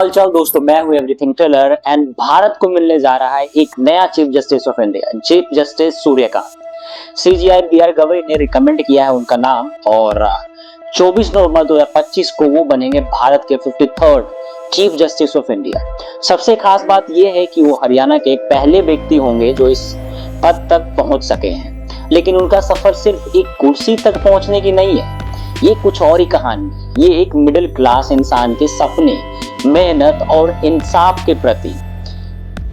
चल दोस्तों, मैं हूं एवरीथिंग टेलर एंड भारत को मिलने जा रहा है एक नया chief justice of India, chief justice Suryakant. CJI BR Gavai ने रिकमेंड किया है उनका नाम और 24 नवंबर 2025 को वो बनेंगे भारत के 53rd chief justice of India. सबसे खास बात यह है कि वो हरियाणा के पहले व्यक्ति होंगे जो इस पद तक पहुंच सके हैं। लेकिन उनका सफर सिर्फ एक कुर्सी तक पहुंचने की नहीं है, ये कुछ और ही कहानी। ये एक मिडिल क्लास इंसान के सपने, मेहनत और इंसाफ के प्रति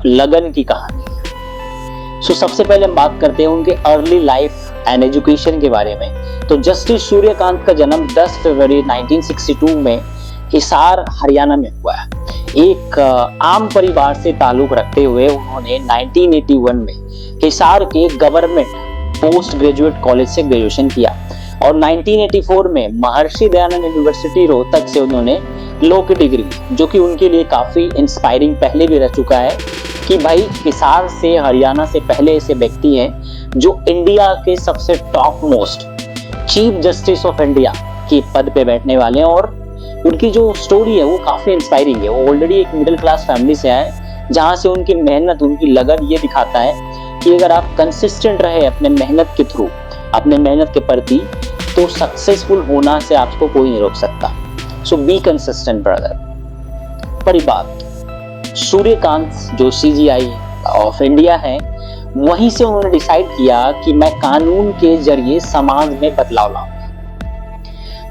लगन की कहानी है। सबसे पहले हम बात करते हैं उनके अर्ली लाइफ एंड एजुकेशन के बारे में। तो जस्टिस सूर्यकांत का जन्म 10 फरवरी 1962 में हिसार हरियाणा में हुआ है। एक आम परिवार से ताल्लुक रखते हुए उन्होंने 1981 में हिसार के गवर्नमेंट पोस्ट ग्रेजुएट कॉलेज से ग्रेजुएशन किया और 1984 में महर्षि दयानंद यूनिवर्सिटी रोहतक से उन्होंने लॉ की डिग्री, जो कि उनके लिए काफी इंस्पायरिंग पहले भी रह चुका है कि भाई हिसार से हरियाणा से पहले ऐसे व्यक्ति हैं जो इंडिया के सबसे top most chief justice of India के पद पे बैठने वाले हैं। और उनकी जो स्टोरी है वो काफी इंस्पायरिंग है। वो ऑलरेडी एक मिडिल क्लास फैमिली से आए, जहां से उनकी मेहनत, उनकी लगन ये दिखाता है कि अगर आप कंसिस्टेंट रहे अपने मेहनत के थ्रू, अपने मेहनत के प्रति, तो सक्सेसफुल होना से आपको कोई नहीं रोक सकता। सो बी कंसिस्टेंट ब्रदर। बड़ी बात, सूर्यकांत जो सीजीआई ऑफ इंडिया है, वहीं से उन्होंने डिसाइड किया कि मैं कानून के जरिए समाज में बदलाव लाऊं।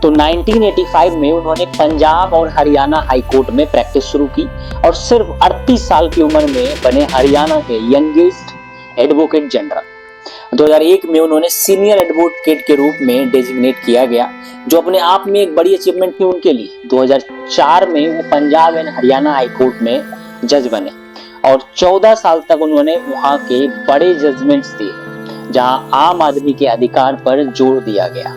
तो 1985 में उन्होंने पंजाब और हरियाणा हाई कोर्ट में प्रैक्टिस शुरू की और सिर्फ 38 साल की उम्र में बने हरियाणा के यंगेस्ट एडवोकेट जनरल। 2001 में उन्होंने सीनियर एडवोकेट के रूप में डेजिग्नेट किया गया, जो अपने आप में एक बड़ी अचीवमेंट थी उनके लिए। 2004 में वो Punjab and Haryana high court में जज बने और 14 साल तक उन्होंने वहां के बड़े जजमेंट्स दिए, जहां आम आदमी के अधिकार पर जोर दिया गया।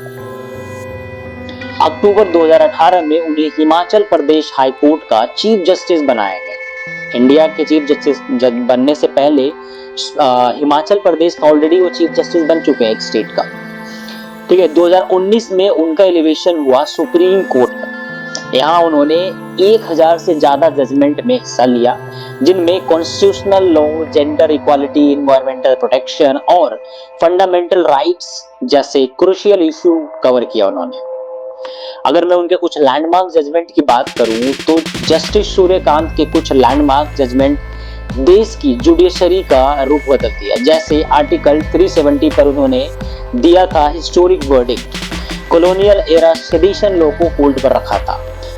अक्टूबर 2018 में उन्हें हिमाचल प्रदेश हाई कोर्ट का चीफ जस्टिस बनाया गया। इंडिया के चीफ जस्टिस बनने से पहले हिमाचल प्रदेश का ऑलरेडी वो चीफ जस्टिस बन चुके हैं एक स्टेट का। ठीक है, 2019 में उनका एलिवेशन हुआ सुप्रीम कोर्ट में। यहाँ उन्होंने 1000 से ज्यादा जजमेंट में हिस्सा लिया, जिनमें constitutional law, gender equality, environmental protection और फंडामेंटल राइट्स जैसे क्रूशियल इशू कवर किया उन्होंने। अगर मैं उनके कुछ लैंडमार्क जजमेंट की बात करूं तो जस्टिस सूर्यकांत के कुछ लैंडमार्क जजमेंट देश की जुडिशरी का रुख बदल दिया। जैसे आर्टिकल 370 पर उन्होंने दिया था historic verdict. Colonial era sedition law को होल्ड पर रखा था,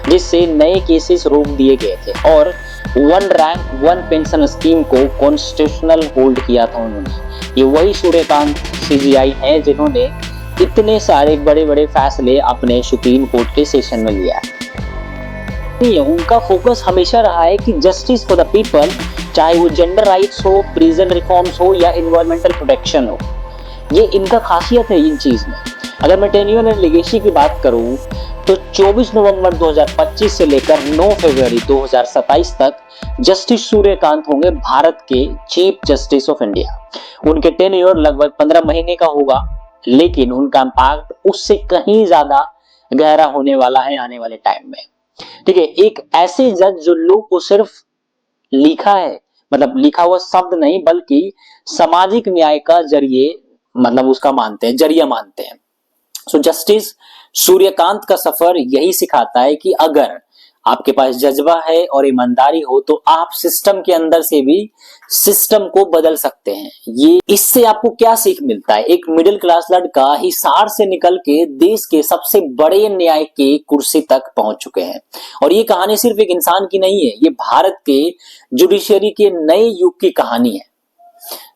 जिससे नए केसेस रोक दिए गए थे और one rank one pension scheme को कॉन्स्टिट्यूशनल होल्ड किया था उन्होंने। ये वही सूर्यकांत सीजीआई हैं जिन्होंने इतने सारे बड़े बड़े फैसले अपने सुप्रीम कोर्ट के सेशन में लिया है। उनका फोकस हमेशा रहा है कि जस्टिस फॉर द पीपल, चाहे वो जेंडर राइट्स हो, प्रिजन रिफॉर्म्स हो या एनवायरमेंटल प्रोटेक्शन हो, ये इनका खासियत है इन चीज में। अगर मैं टेन्योर एंड लेगेसी की बात करूं तो 24 नवंबर 2025 से लेकर 9 फरवरी 2027 तक जस्टिस सूर्यकांत होंगे भारत के चीफ जस्टिस ऑफ इंडिया। उनके टेन्योर लगभग 15 महीने का होगा, लेकिन उनका इम्पैक्ट उससे कहीं ज्यादा गहरा होने वाला है आने वाले टाइम में। ठीक है, एक ऐसे जज जो लोग को सिर्फ लिखा है, मतलब लिखा हुआ शब्द नहीं, बल्कि सामाजिक न्याय का जरिए, मतलब उसका मानते हैं, जरिया मानते हैं। सो जस्टिस सूर्यकांत का सफर यही सिखाता है कि अगर आपके पास जज्बा है और ईमानदारी हो तो आप सिस्टम के अंदर से भी सिस्टम को बदल सकते हैं। ये इससे आपको क्या सीख मिलता है? एक मिडिल क्लास लड़का हिसार से निकल के देश के सबसे बड़े न्याय के कुर्सी तक पहुंच चुके हैं। और ये कहानी सिर्फ एक इंसान की नहीं है, ये भारत के जुडिशरी के नए युग की कहानी है।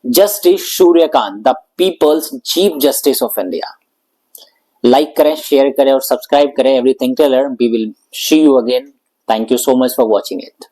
Justice Suryakant, the people's chief justice of India. Like करें, शेयर करें और सब्सक्राइब करें everything tailor. We will see you again. Thank you so much for watching it.